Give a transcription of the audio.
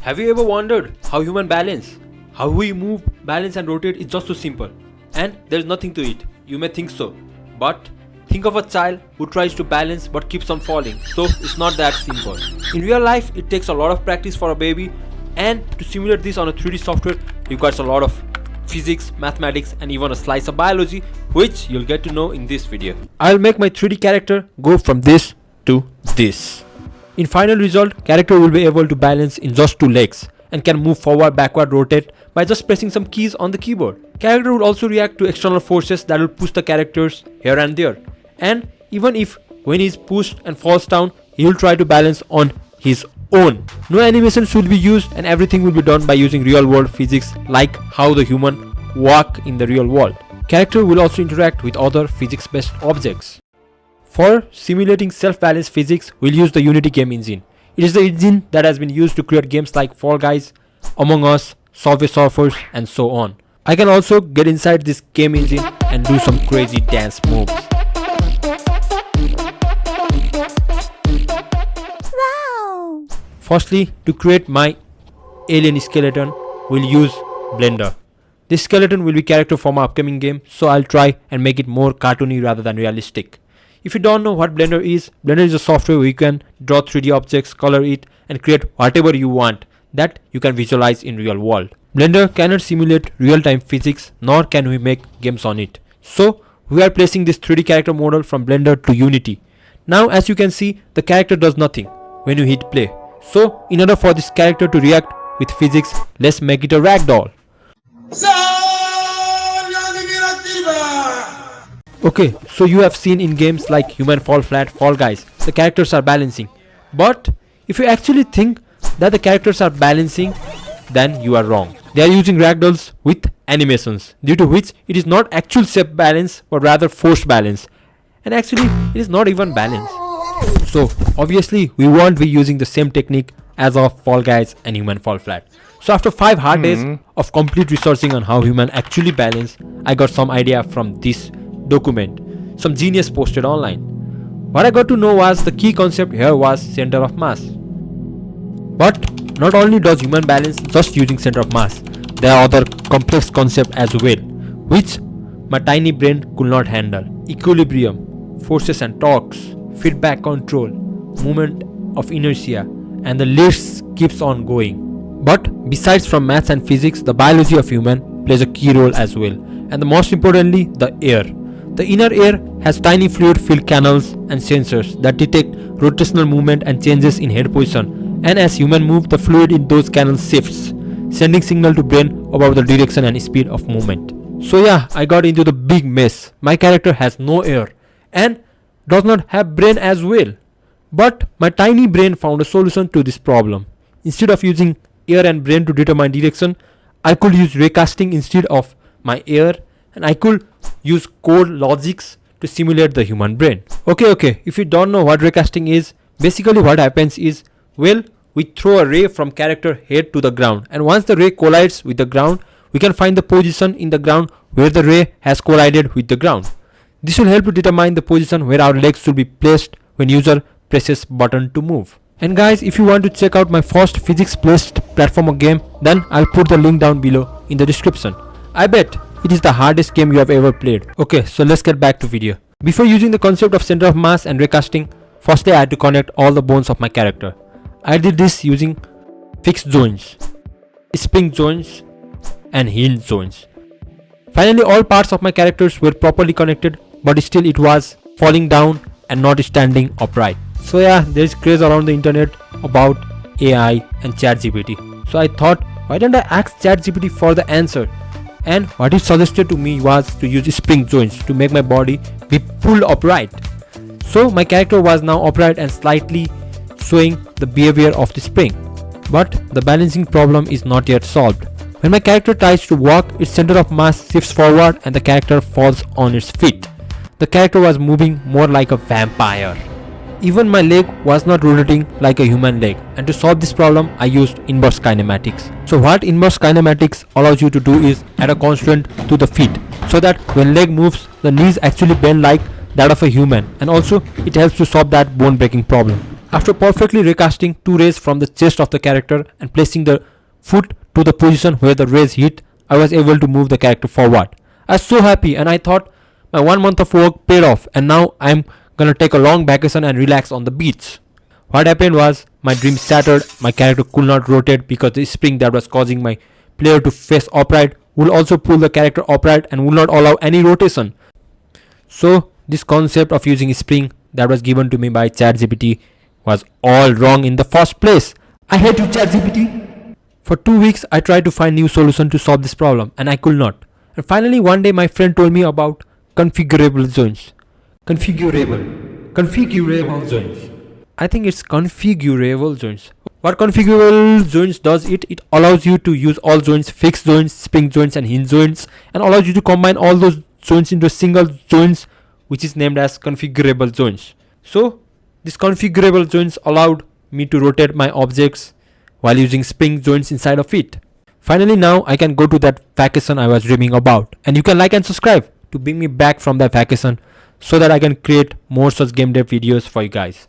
Have you ever wondered how human balance? How we move, balance and rotate is just so simple. And there's nothing to it. You may think so. But think of a child who tries to balance but keeps on falling. So it's not that simple. In real life, it takes a lot of practice for a baby, and to simulate this on a 3D software requires a lot of physics, mathematics and even a slice of biology, which you'll get to know in this video. I'll make my 3D character go from this to this. In final result, character will be able to balance in just 2 legs and can move forward, backward, rotate by just pressing some keys on the keyboard. Character will also react to external forces that will push the characters here and there. And even if when he's pushed and falls down, he will try to balance on his own. No animations will be used and everything will be done by using real world physics, like how the human walk in the real world. Character will also interact with other physics based objects. For simulating self-balanced physics, we'll use the Unity game engine. It is the engine that has been used to create games like Fall Guys, Among Us, Subway Surfers and so on. I can also get inside this game engine and do some crazy dance moves. Wow! Firstly, to create my alien skeleton, we'll use Blender. This skeleton will be character for my upcoming game, so I'll try and make it more cartoony rather than realistic. If you don't know what Blender is a software where you can draw 3D objects, color it and create whatever you want that you can visualize in real world. Blender cannot simulate real-time physics, nor can we make games on it. So we are placing this 3D character model from Blender to Unity. Now as you can see, the character does nothing when you hit play. So in order for this character to react with physics, let's make it a ragdoll. Okay, so you have seen in games like Human Fall Flat, Fall Guys, the characters are balancing. But if you actually think that the characters are balancing, then you are wrong. They are using ragdolls with animations, due to which it is not actual shape balance but rather forced balance. And actually it is not even balance. So obviously we won't be using the same technique as of Fall Guys and Human Fall Flat. So after 5 hard days of complete researching on how human actually balance, I got some idea from this document some genius posted online. What I got to know was the key concept here was center of mass. But not only does human balance just using center of mass, there are other complex concepts as well, which my tiny brain could not handle. Equilibrium, forces and torques, feedback control, movement of inertia, and the list keeps on going. But besides from maths and physics, the biology of human plays a key role as well, and the most importantly, the air. The inner air has tiny fluid-filled canals and sensors that detect rotational movement and changes in head position, and as human move, the fluid in those canals shifts, sending signal to brain about the direction and speed of movement. So yeah, I got into the big mess. My character has no air and does not have brain as well. But my tiny brain found a solution to this problem. Instead of using air and brain to determine direction, I could use raycasting instead of my air, and I could use code logics to simulate the human brain. Okay, if you don't know what raycasting is, basically what happens is, well, we throw a ray from character head to the ground, and once the ray collides with the ground, we can find the position in the ground where the ray has collided with the ground. This will help to determine the position where our legs should be placed when user presses button to move. And guys, if you want to check out my first physics based platformer game, then I'll put the link down below in the description. I bet it is the hardest game you have ever played. Okay, so let's get back to video. Before using the concept of center of mass and raycasting, firstly I had to connect all the bones of my character. I did this using fixed joints, spring joints and hinge joints. Finally all parts of my characters were properly connected, but still it was falling down and not standing upright. So yeah, there is craze around the internet about AI and ChatGPT. So I thought, why don't I ask ChatGPT for the answer? And what it suggested to me was to use spring joints to make my body be pulled upright. So my character was now upright and slightly showing the behavior of the spring. But the balancing problem is not yet solved. When my character tries to walk, its center of mass shifts forward and the character falls on its feet. The character was moving more like a vampire. Even my leg was not rotating like a human leg, and to solve this problem I used inverse kinematics. So what inverse kinematics allows you to do is add a constraint to the feet, so that when leg moves, the knees actually bend like that of a human, and also it helps to solve that bone breaking problem. After perfectly recasting 2 rays from the chest of the character and placing the foot to the position where the rays hit, I was able to move the character forward. I was so happy and I thought my 1 month of work paid off, and now I'm gonna take a long vacation and relax on the beach. What happened was my dream shattered. My character could not rotate because the spring that was causing my player to face upright will also pull the character upright and will not allow any rotation. So this concept of using spring that was given to me by ChatGPT was all wrong in the first place. I hate you, ChatGPT. For 2 weeks I tried to find new solution to solve this problem and I could not. And finally one day my friend told me about configurable zones. Configurable zones. I think it's configurable zones. What configurable zones does, it allows you to use all zones, fixed zones, spring zones and hinge zones, and allows you to combine all those zones into a single zones, which is named as configurable zones. So these configurable zones allowed me to rotate my objects while using spring zones inside of it. Finally now I can go to that vacation I was dreaming about, and you can like and subscribe to bring me back from that vacation so that I can create more such game dev videos for you guys.